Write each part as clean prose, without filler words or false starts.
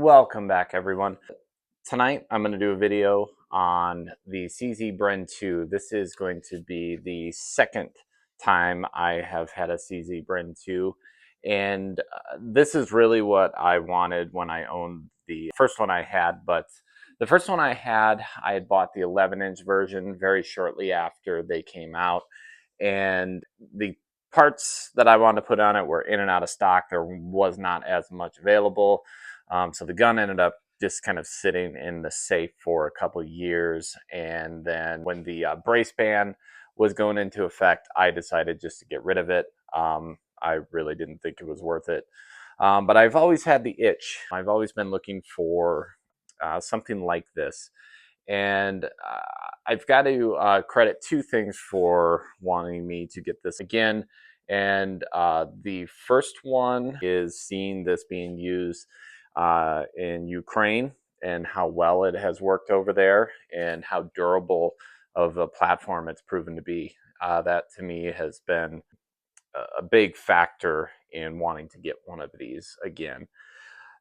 Welcome back, everyone. Tonight I'm going to do a video on the CZ Bren 2. This is going to be the second time I have had a CZ Bren 2, and this is really what I wanted when I owned the first one I had. But the first one I had bought the 11-inch version very shortly after they came out, and the parts that I wanted to put on it were in and out of stock. There was not as much available. So the gun ended up just kind of sitting in the safe for a couple years. And then when the brace ban was going into effect, I decided just to get rid of it. I really didn't think it was worth it. But I've always had the itch. I've always been looking for something like this. And I've got to credit two things for wanting me to get this again. And the first one is seeing this being used in Ukraine and how well it has worked over there and how durable of a platform it's proven to be. That to me has been a big factor in wanting to get one of these again.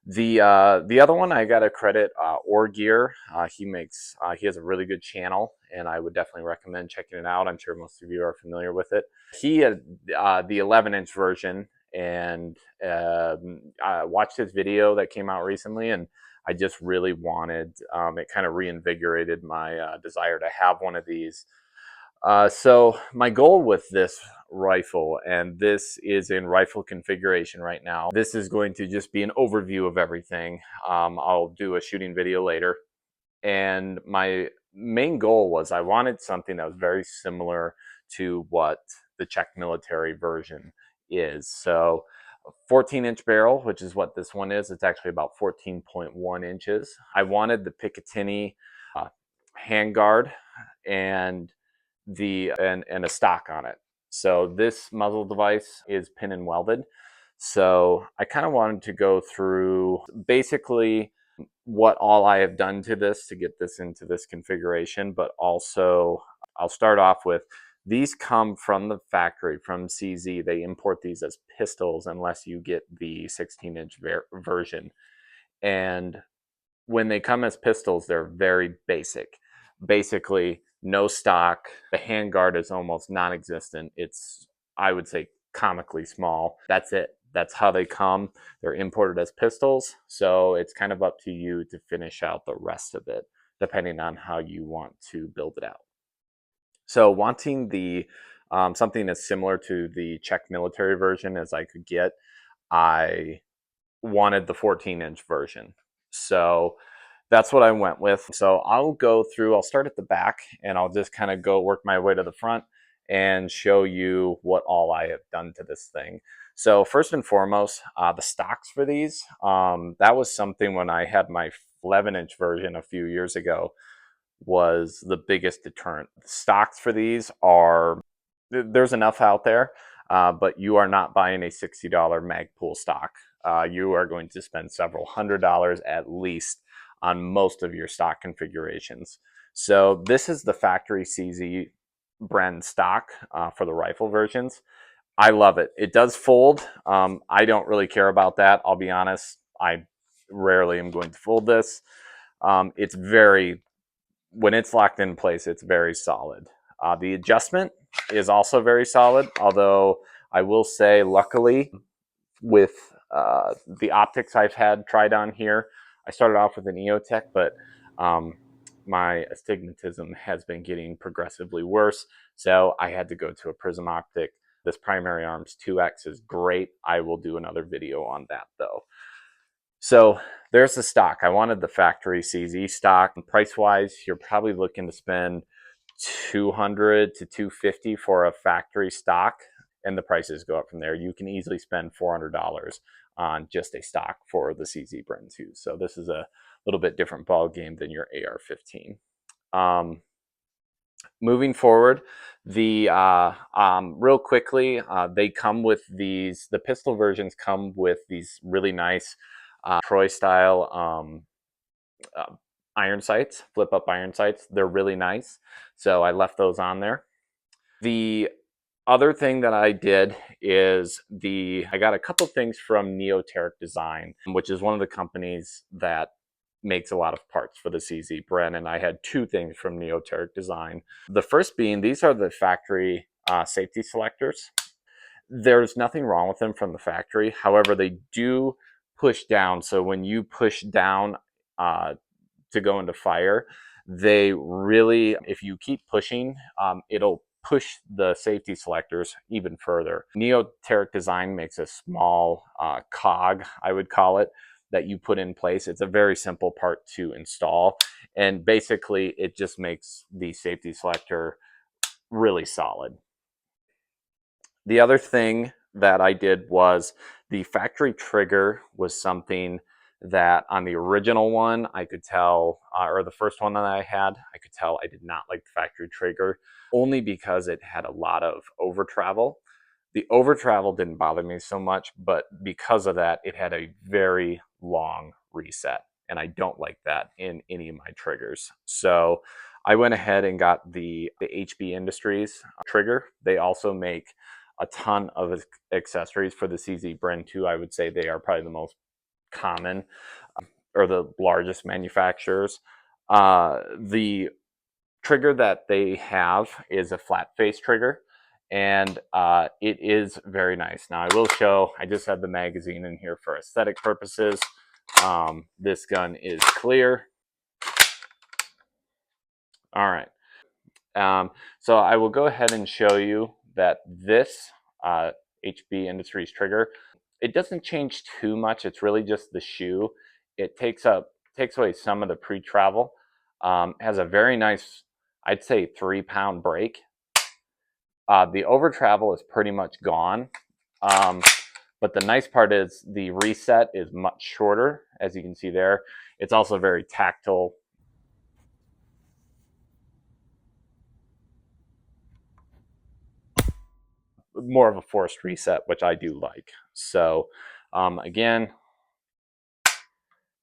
The other one I got to credit Or Gear. He has a really good channel, and I would definitely recommend checking it out. I'm sure most of you are familiar with it. He had the 11-inch version, and I watched his video that came out recently, and I just really wanted it. Kind of reinvigorated my desire to have one of these. So my goal with this rifle, and this is in rifle configuration right now, this is going to just be an overview of everything. I'll do a shooting video later. And my main goal was I wanted something that was very similar to what the Czech military version is. So 14-inch barrel, which is what this one is. It's actually about 14.1 inches. I wanted the Picatinny handguard and a stock on it. So this muzzle device is pin and welded. So I kind of wanted to go through basically what all I have done to this to get this into this configuration, but also I'll start off with these come from the factory, from CZ. They import these as pistols unless you get the 16-inch version. And when they come as pistols, they're very basic. Basically, no stock. The handguard is almost non-existent. It's, I would say, comically small. That's it. That's how they come. They're imported as pistols, so it's kind of up to you to finish out the rest of it, depending on how you want to build it out. So wanting the something as similar to the Czech military version as I could get, I wanted the 14-inch version. So that's what I went with. So I'll start at the back, and I'll just kind of go work my way to the front and show you what all I have done to this thing. So first and foremost, the stocks for these, that was something when I had my 11-inch version a few years ago, was the biggest deterrent. The stocks for these are, there's enough out there, but you are not buying a $60 Magpul stock. You are going to spend several $100s at least on most of your stock configurations. So this is the factory CZ Bren stock for the rifle versions. I love it. It does fold. I don't really care about that. I'll be honest. I rarely am going to fold this. It's very, when it's locked in place, it's very solid. The adjustment is also very solid, although I will say, luckily, with the optics I've had tried on here, I started off with an Neoteric, but my astigmatism has been getting progressively worse, so I had to go to a prism optic. This primary arms 2X is great. I will do another video on that though. So there's the stock. I wanted the factory CZ stock. Price-wise, you're probably looking to spend $200 to $250 for a factory stock, and the prices go up from there. You can easily spend $400 on just a stock for the CZ Bren 2. So this is a little bit different ball game than your AR-15. Moving forward, real quickly, they come with these. The pistol versions come with these really nice Troy style iron sights, flip up iron sights. They're really nice, so I left those on there. The other thing that I did is I got a couple things from Neoteric Design, which is one of the companies that makes a lot of parts for the CZ Bren, and I had two things from Neoteric Design. The first being, these are the factory safety selectors. There's nothing wrong with them from the factory. However, they do push down. So when you push down to go into fire, they really, if you keep pushing, it'll push the safety selectors even further. Neoteric Design makes a small cog, I would call it, that you put in place. It's a very simple part to install, and basically it just makes the safety selector really solid. The other thing that I did was the factory trigger was something that on the original one, I could tell, or the first one that I had, I could tell I did not like the factory trigger, only because it had a lot of over travel. The over travel didn't bother me so much, but because of that, it had a very long reset. And I don't like that in any of my triggers. So I went ahead and got the HBindustries trigger. They also make a ton of accessories for the CZ Bren 2. I would say they are probably the most common or the largest manufacturers. The trigger that they have is a flat face trigger, and it is very nice. Now I will show, I just had the magazine in here for aesthetic purposes. This gun is clear. All right. So I will go ahead and show you that this HBindustries trigger, it doesn't change too much. It's really just the shoe. It takes away some of the pre-travel. Has a very nice, I'd say 3-pound brake. The over travel is pretty much gone. But the nice part is the reset is much shorter, as you can see there. It's also very tactile. More of a forced reset, which I do like. So again,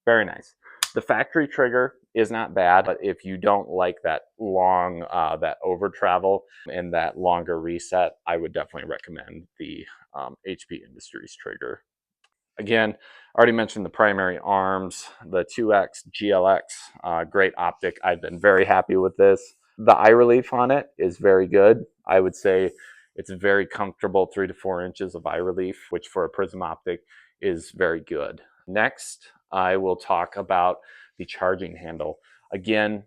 very nice. The factory trigger is not bad, but if you don't like that long, that over travel and that longer reset, I would definitely recommend the HBindustries trigger. Again, I already mentioned the primary arms, the 2X, GLX, great optic. I've been very happy with this. The eye relief on it is very good. I would say it's very comfortable, 3 to 4 inches of eye relief, which for a prism optic is very good. Next, I will talk about the charging handle. Again,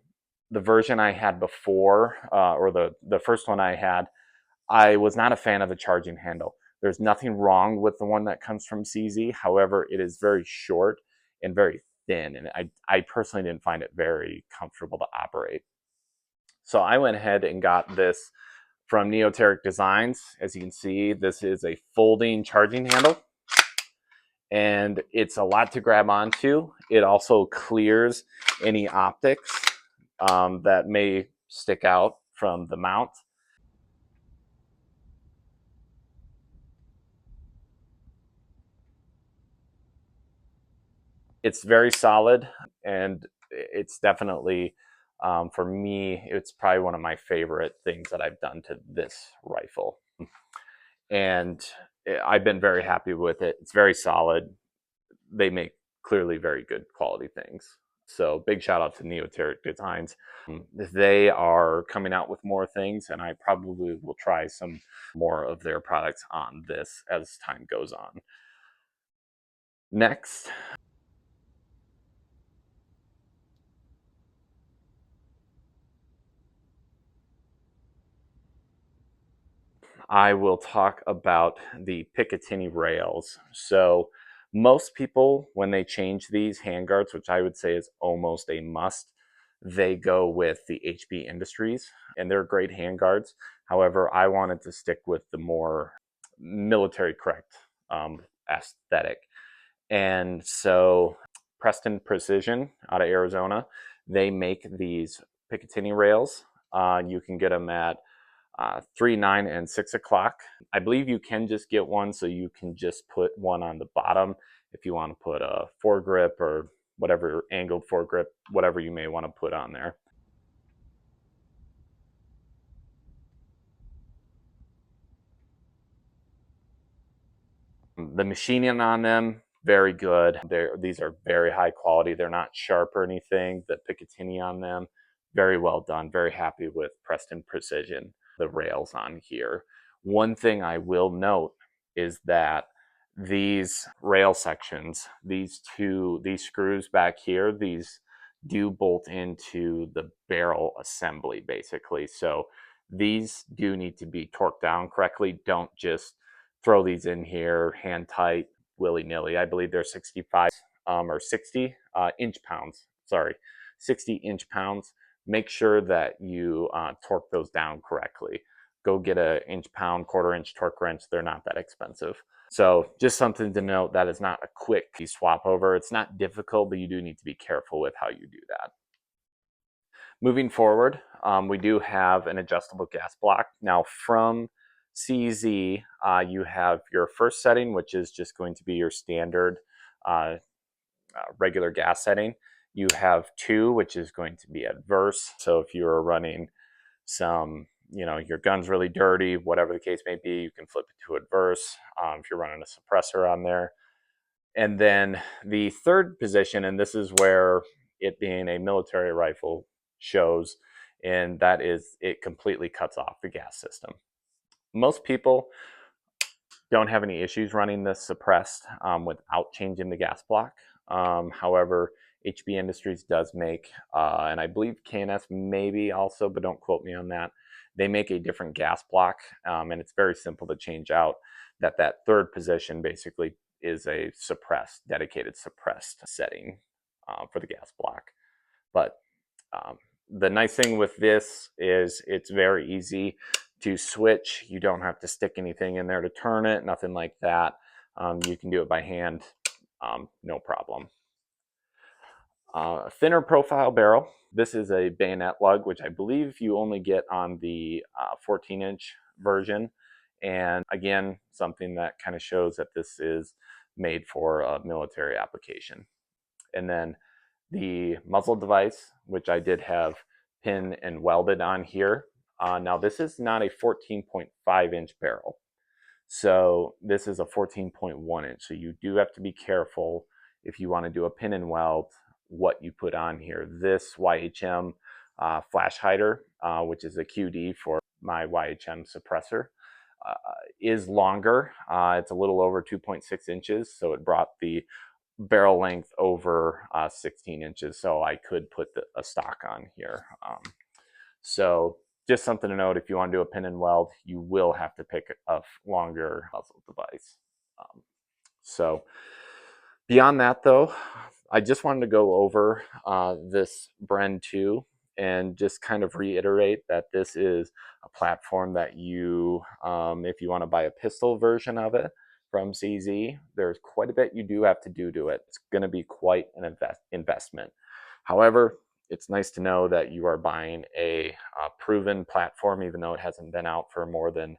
the version I had before, or the first one I had, I was not a fan of the charging handle. There's nothing wrong with the one that comes from CZ. However, it is very short and very thin, and I personally didn't find it very comfortable to operate. So I went ahead and got this from Neoteric Designs. As you can see, this is a folding charging handle, and it's a lot to grab onto. It also clears any optics that may stick out from the mount. It's very solid, and it's definitely, for me, it's probably one of my favorite things that I've done to this rifle. And I've been very happy with it. It's very solid. They make clearly very good quality things. So big shout out to Neoteric Designs. They are coming out with more things, and I probably will try some more of their products on this as time goes on. Next, I will talk about the Picatinny rails. So most people, when they change these handguards, which I would say is almost a must, they go with the HBindustries, and they're great handguards. However, I wanted to stick with the more military correct aesthetic. And so Preston Precision out of Arizona, they make these Picatinny rails. You can get them at 3, 9, and 6 o'clock. I believe you can just get one, so you can just put one on the bottom if you want to put a foregrip or whatever, angled foregrip, whatever you may want to put on there. The machining on them, very good. These are very high quality. They're not sharp or anything. The Picatinny on them, very well done. Very happy with Preston Precision, the rails on here. One thing I will note is that these rail sections, these screws back here, these do bolt into the barrel assembly basically. So these do need to be torqued down correctly. Don't just throw these in here hand tight willy-nilly. I believe they're 65 or 60 inch pounds. Sorry, 60 inch pounds. Make sure that you torque those down correctly. Go get a inch pound, quarter inch torque wrench. They're not that expensive. So just something to note, that is not a quick swap over. It's not difficult, but you do need to be careful with how you do that. Moving forward, we do have an adjustable gas block. Now from CZ, you have your first setting, which is just going to be your standard regular gas setting. You have 2, which is going to be adverse. So if you're running some, your gun's really dirty, whatever the case may be, you can flip it to adverse if you're running a suppressor on there. And then the third position, and this is where it being a military rifle shows, and that is it completely cuts off the gas system. Most people don't have any issues running this suppressed without changing the gas block. However, HBindustries does make, and I believe K&S maybe also, but don't quote me on that. They make a different gas block, and it's very simple to change out. That third position basically is a dedicated suppressed setting for the gas block. But the nice thing with this is it's very easy to switch. You don't have to stick anything in there to turn it, nothing like that. You can do it by hand, no problem. Thinner profile barrel. This is a bayonet lug, which I believe you only get on the 14-inch version. And again, something that kind of shows that this is made for a military application. And then the muzzle device, which I did have pin and welded on here. Now this is not a 14.5-inch barrel. So this is a 14.1 inch. So you do have to be careful if you want to do a pin and weld what you put on here. This YHM flash hider, which is a QD for my YHM suppressor, is longer. It's a little over 2.6 inches. So it brought the barrel length over 16 inches. So I could put a stock on here. So just something to note, if you want to do a pin and weld, you will have to pick a longer muzzle device. So beyond that though, I just wanted to go over this Bren 2 and just kind of reiterate that this is a platform that you, if you want to buy a pistol version of it from CZ, there's quite a bit you do have to do to it. It's going to be quite an investment. However, it's nice to know that you are buying a proven platform, even though it hasn't been out for more than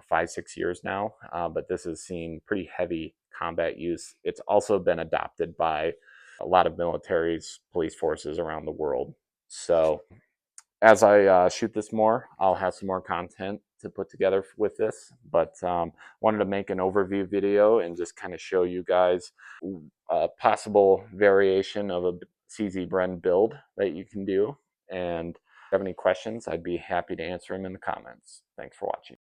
5-6 years now. But this has seen pretty heavy combat use. It's also been adopted by a lot of militaries, police forces around the world. So as I shoot this more, I'll have some more content to put together with this, but wanted to make an overview video and just kind of show you guys a possible variation of a CZ Bren build that you can do. And if you have any questions, I'd be happy to answer them in the comments. Thanks for watching.